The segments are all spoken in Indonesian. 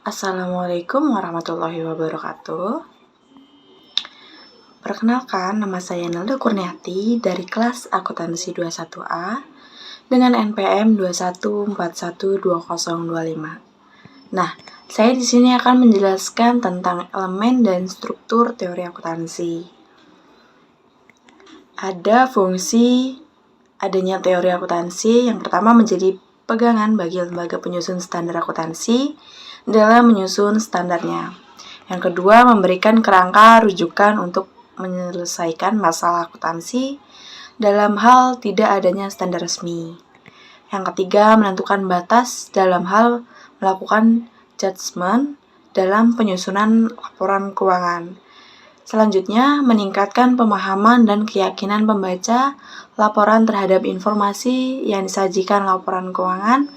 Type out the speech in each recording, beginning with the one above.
Assalamualaikum warahmatullahi wabarakatuh. Perkenalkan, nama saya Nelda Kurniati dari kelas Akuntansi 21A dengan NPM 21412025. Nah, saya di sini akan menjelaskan tentang elemen dan struktur teori akuntansi. Ada fungsi adanya teori akuntansi yang pertama menjadi pegangan bagi lembaga penyusun standar akuntansi dalam menyusun standarnya. Yang kedua, memberikan kerangka rujukan untuk menyelesaikan masalah akuntansi dalam hal tidak adanya standar resmi. Yang ketiga, menentukan batas dalam hal melakukan judgement dalam penyusunan laporan keuangan. Selanjutnya, meningkatkan pemahaman dan keyakinan pembaca laporan terhadap informasi yang disajikan laporan keuangan.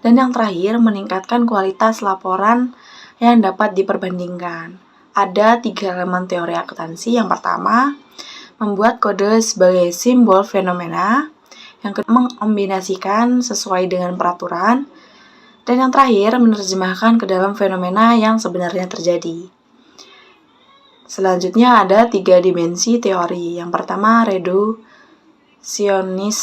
Dan yang terakhir, meningkatkan kualitas laporan yang dapat diperbandingkan. Ada 3 elemen teori akuntansi. Yang pertama, membuat kode sebagai simbol fenomena. Yang kedua, mengombinasikan sesuai dengan peraturan. Dan yang terakhir, menerjemahkan ke dalam fenomena yang sebenarnya terjadi. Selanjutnya ada 3 dimensi teori. Yang pertama, reduksionis,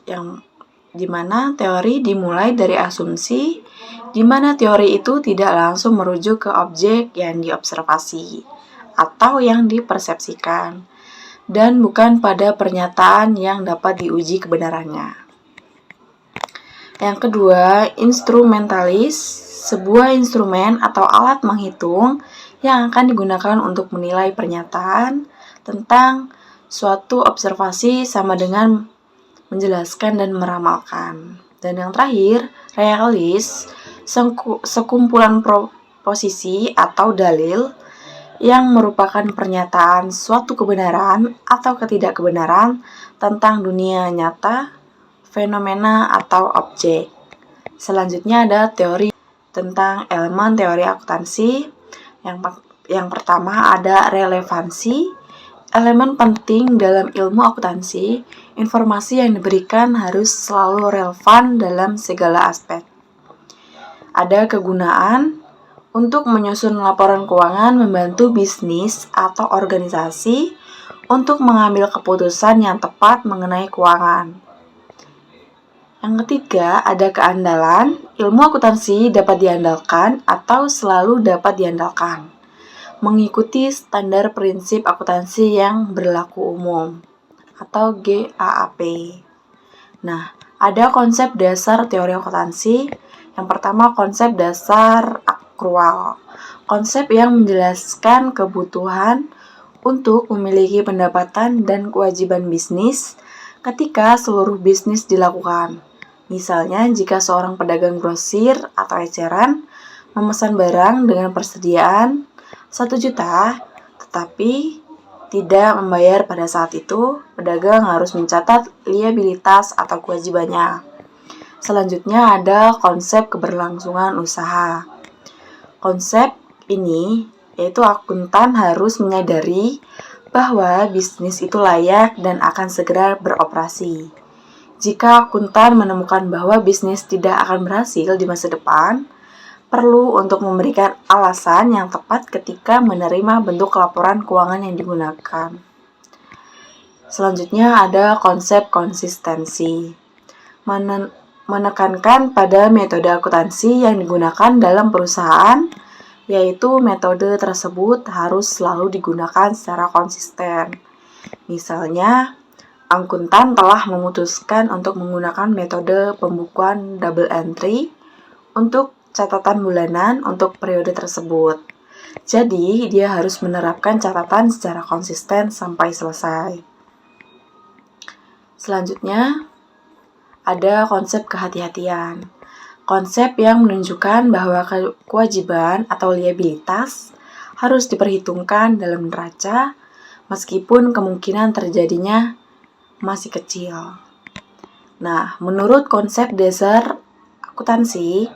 yang dimana teori dimulai dari asumsi, di mana teori itu tidak langsung merujuk ke objek yang diobservasi atau yang dipersepsikan, dan bukan pada pernyataan yang dapat diuji kebenarannya. Yang kedua, instrumentalis, sebuah instrumen atau alat menghitung yang akan digunakan untuk menilai pernyataan tentang suatu observasi sama dengan menjelaskan dan meramalkan. Dan yang terakhir, realis, sekumpulan proposisi atau dalil yang merupakan pernyataan suatu kebenaran atau ketidakkebenaran tentang dunia nyata, fenomena atau objek. Selanjutnya ada teori tentang elemen teori akuntansi. Yang pertama ada relevansi. Elemen penting dalam ilmu akuntansi, informasi yang diberikan harus selalu relevan dalam segala aspek. Ada kegunaan. Untuk menyusun laporan keuangan membantu bisnis atau organisasi untuk mengambil keputusan yang tepat mengenai keuangan. Yang ketiga, ada keandalan. Ilmu akuntansi dapat diandalkan atau selalu dapat diandalkan, mengikuti standar prinsip akuntansi yang berlaku umum atau GAAP. Nah, ada konsep dasar teori akuntansi. Yang pertama, konsep dasar akrual. Konsep yang menjelaskan kebutuhan untuk memiliki pendapatan dan kewajiban bisnis ketika seluruh bisnis dilakukan. Misalnya, jika seorang pedagang grosir atau eceran memesan barang dengan persediaan 1 juta, tetapi tidak membayar pada saat itu, pedagang harus mencatat liabilitas atau kewajibannya. Selanjutnya ada konsep keberlangsungan usaha. Konsep ini yaitu akuntan harus menyadari bahwa bisnis itu layak dan akan segera beroperasi. Jika akuntan menemukan bahwa bisnis tidak akan berhasil di masa depan, perlu untuk memberikan alasan yang tepat ketika menerima bentuk laporan keuangan yang digunakan. Selanjutnya ada konsep konsistensi. Menekankan pada metode akuntansi yang digunakan dalam perusahaan, yaitu metode tersebut harus selalu digunakan secara konsisten. Misalnya, akuntan telah memutuskan untuk menggunakan metode pembukuan double entry untuk catatan bulanan untuk periode tersebut. Jadi, dia harus menerapkan catatan secara konsisten sampai selesai. Selanjutnya, ada konsep kehati-hatian. Konsep yang menunjukkan bahwa kewajiban atau liabilitas harus diperhitungkan dalam neraca meskipun kemungkinan terjadinya masih kecil. Nah, menurut konsep dasar akuntansi,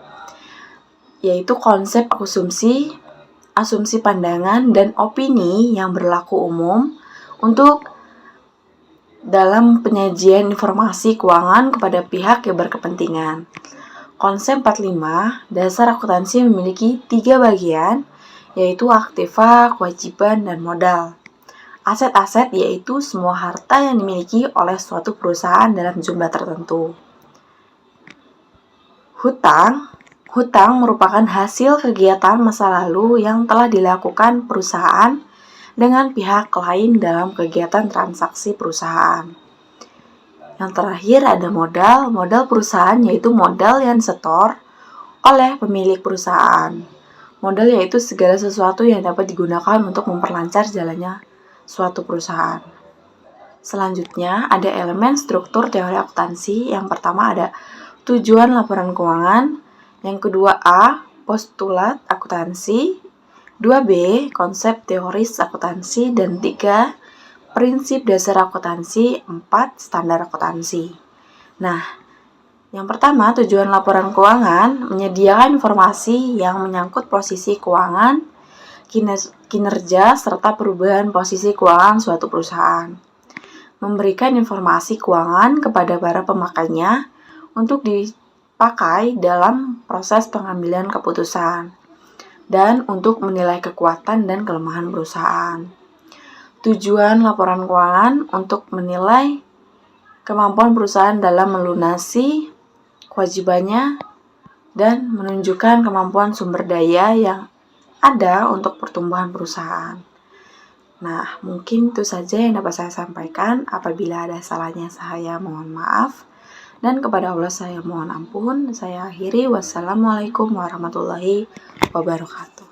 yaitu konsep asumsi pandangan dan opini yang berlaku umum untuk dalam penyajian informasi keuangan kepada pihak yang berkepentingan. Konsep 45, dasar akuntansi memiliki 3 bagian, yaitu aktiva, kewajiban, dan modal. Aset-aset yaitu semua harta yang dimiliki oleh suatu perusahaan dalam jumlah tertentu. Hutang merupakan hasil kegiatan masa lalu yang telah dilakukan perusahaan dengan pihak lain dalam kegiatan transaksi perusahaan. Yang terakhir ada modal perusahaan yaitu modal yang disetor oleh pemilik perusahaan. Modal yaitu segala sesuatu yang dapat digunakan untuk memperlancar jalannya suatu perusahaan. Selanjutnya ada elemen struktur teori akuntansi. Yang pertama ada tujuan laporan keuangan, yang kedua A, postulat akuntansi, 2B, konsep teoris akuntansi, dan 3, prinsip dasar akuntansi, 4, standar akuntansi. Nah, yang pertama, tujuan laporan keuangan menyediakan informasi yang menyangkut posisi keuangan, kinerja, serta perubahan posisi keuangan suatu perusahaan. Memberikan informasi keuangan kepada para pemakainya untuk dipakai dalam proses pengambilan keputusan dan untuk menilai kekuatan dan kelemahan perusahaan. Tujuan laporan keuangan untuk menilai kemampuan perusahaan dalam melunasi kewajibannya dan menunjukkan kemampuan sumber daya yang ada untuk pertumbuhan perusahaan. Nah, mungkin itu saja yang dapat saya sampaikan. Apabila ada salahnya saya mohon maaf. Dan kepada Allah saya mohon ampun. Saya akhiri. Wassalamualaikum warahmatullahi wabarakatuh.